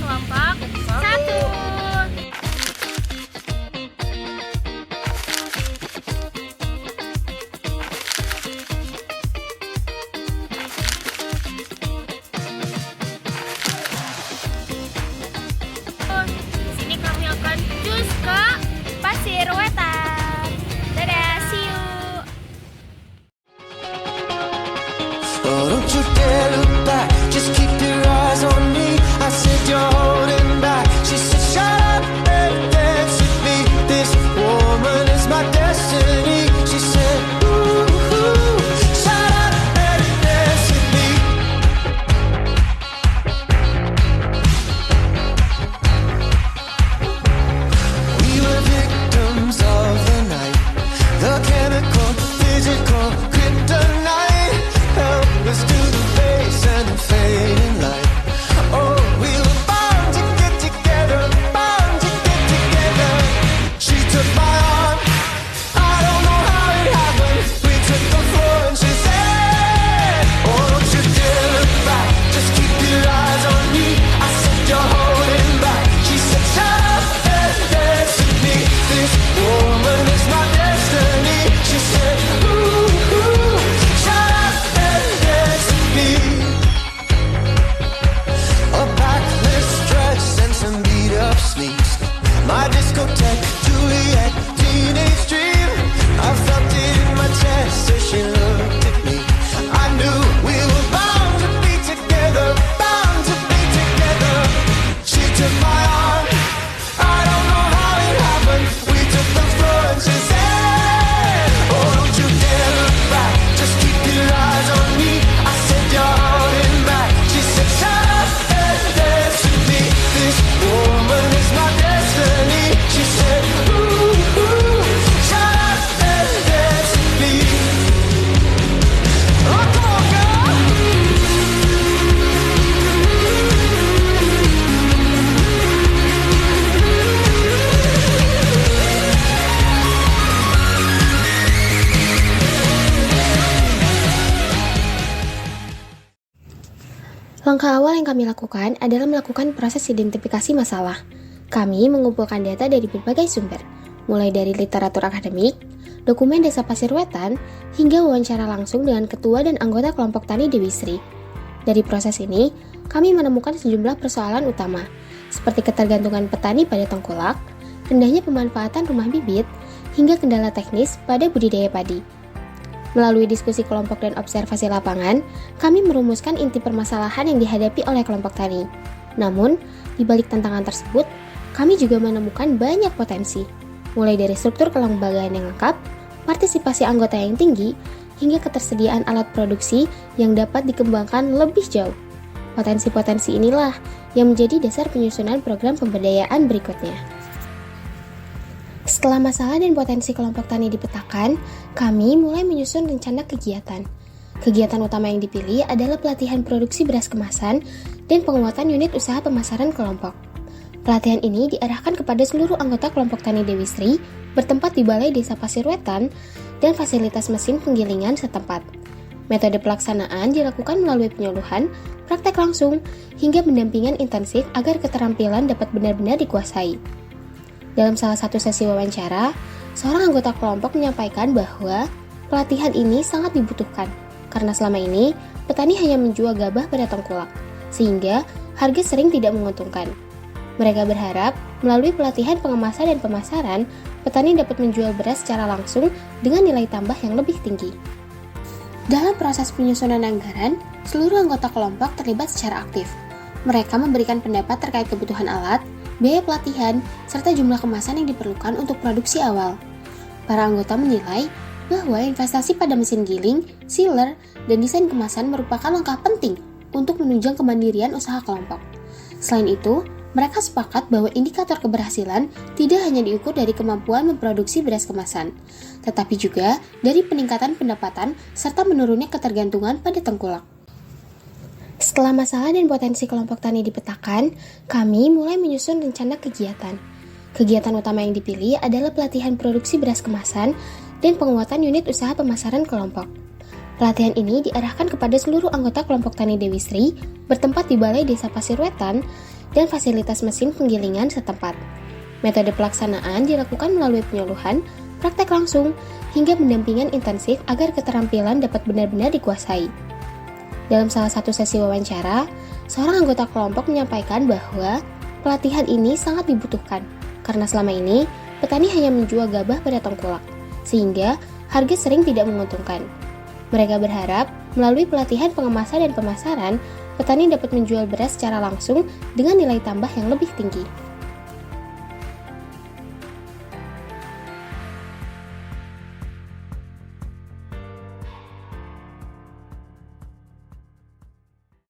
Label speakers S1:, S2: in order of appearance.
S1: kelompok 1. Di sini kami akan cus ke Pasir Wetan. Dadah, see you.
S2: Oh, don't you dare look back, just keep your eyes on me. I said you're holding back. She said shut up and dance with me. This woman is my destiny. She said ooh, ooh, shut up and dance with me. We were victims of the night, the chemical, physical kryptonite. Help us to the face and the fading light. Oh, we were bound to get together, bound to get together. She took my arm, I don't know how it happened. We took the floor and she said, oh, don't you dare look back, just keep your eyes on me. I said you're holding back. She said shut up and dance with me. This woman is my destiny. She said ooh, ooh, shut up and dance with me. A backless dress and some beat up sneaks. My discotheque, Juliet, teenage dream. I felt it in my chest as she looked at me. I knew we were bound to be together, bound to be together. She took my arm, I don't know how it happened. We took the floor and she said, oh, don't you dare look back, just keep your eyes on me. I said you're holding back. She said shut up and dance with me. This woman is my destiny. She said ooh, ooh, shut up and dance with me. Oh, come on, girl.
S3: Langkah awal yang kami lakukan adalah melakukan proses identifikasi masalah. Kami mengumpulkan data dari berbagai sumber, mulai dari literatur akademik, dokumen Desa Pasir Wetan, hingga wawancara langsung dengan ketua dan anggota kelompok tani Dewi Sri. Dari proses ini, kami menemukan sejumlah persoalan utama, seperti ketergantungan petani pada tengkulak, rendahnya pemanfaatan rumah bibit, hingga kendala teknis pada budidaya padi. Melalui diskusi kelompok dan observasi lapangan, kami merumuskan inti permasalahan yang dihadapi oleh kelompok tani. Namun, di balik tantangan tersebut, kami juga menemukan banyak potensi, mulai dari struktur kelembagaan yang lengkap, partisipasi anggota yang tinggi, hingga ketersediaan alat produksi yang dapat dikembangkan lebih jauh. Potensi-potensi inilah yang menjadi dasar penyusunan program pemberdayaan berikutnya. Setelah masalah dan potensi kelompok tani dipetakan, kami mulai menyusun rencana kegiatan. Kegiatan utama yang dipilih adalah pelatihan produksi beras kemasan dan penguatan unit usaha pemasaran kelompok. Pelatihan ini diarahkan kepada seluruh anggota kelompok tani Dewi Sri bertempat di Balai Desa Pasir Wetan dan fasilitas mesin penggilingan setempat. Metode pelaksanaan dilakukan melalui penyuluhan, praktek langsung, hingga pendampingan intensif agar keterampilan dapat benar-benar dikuasai. Dalam salah satu sesi wawancara, seorang anggota kelompok menyampaikan bahwa pelatihan ini sangat dibutuhkan karena selama ini petani hanya menjual gabah pada tengkulak, sehingga harga sering tidak menguntungkan. Mereka berharap melalui pelatihan pengemasan dan pemasaran, petani dapat menjual beras secara langsung dengan nilai tambah yang lebih tinggi. Dalam proses penyusunan anggaran, seluruh anggota kelompok terlibat secara aktif. Mereka memberikan pendapat terkait kebutuhan alat, biaya pelatihan, serta jumlah kemasan yang diperlukan untuk produksi awal. Para anggota menilai bahwa investasi pada mesin giling, sealer, dan desain kemasan merupakan langkah penting untuk menunjang kemandirian usaha kelompok. Selain itu, mereka sepakat bahwa indikator keberhasilan tidak hanya diukur dari kemampuan memproduksi beras kemasan, tetapi juga dari peningkatan pendapatan serta menurunnya ketergantungan pada tengkulak. Setelah masalah dan potensi kelompok tani dipetakan, kami mulai menyusun rencana kegiatan. Kegiatan utama yang dipilih adalah pelatihan produksi beras kemasan dan penguatan unit usaha pemasaran kelompok. Pelatihan ini diarahkan kepada seluruh anggota kelompok tani Dewi Sri bertempat di Balai Desa Pasir Wetan dan fasilitas mesin penggilingan setempat. Metode pelaksanaan dilakukan melalui penyuluhan, praktek langsung, hingga pendampingan intensif agar keterampilan dapat benar-benar dikuasai. Dalam salah satu sesi wawancara, seorang anggota kelompok menyampaikan bahwa pelatihan ini sangat dibutuhkan karena selama ini petani hanya menjual gabah pada tengkulak, sehingga harga sering tidak menguntungkan. Mereka berharap melalui pelatihan pengemasan dan pemasaran, petani dapat menjual beras secara langsung dengan nilai tambah yang lebih tinggi.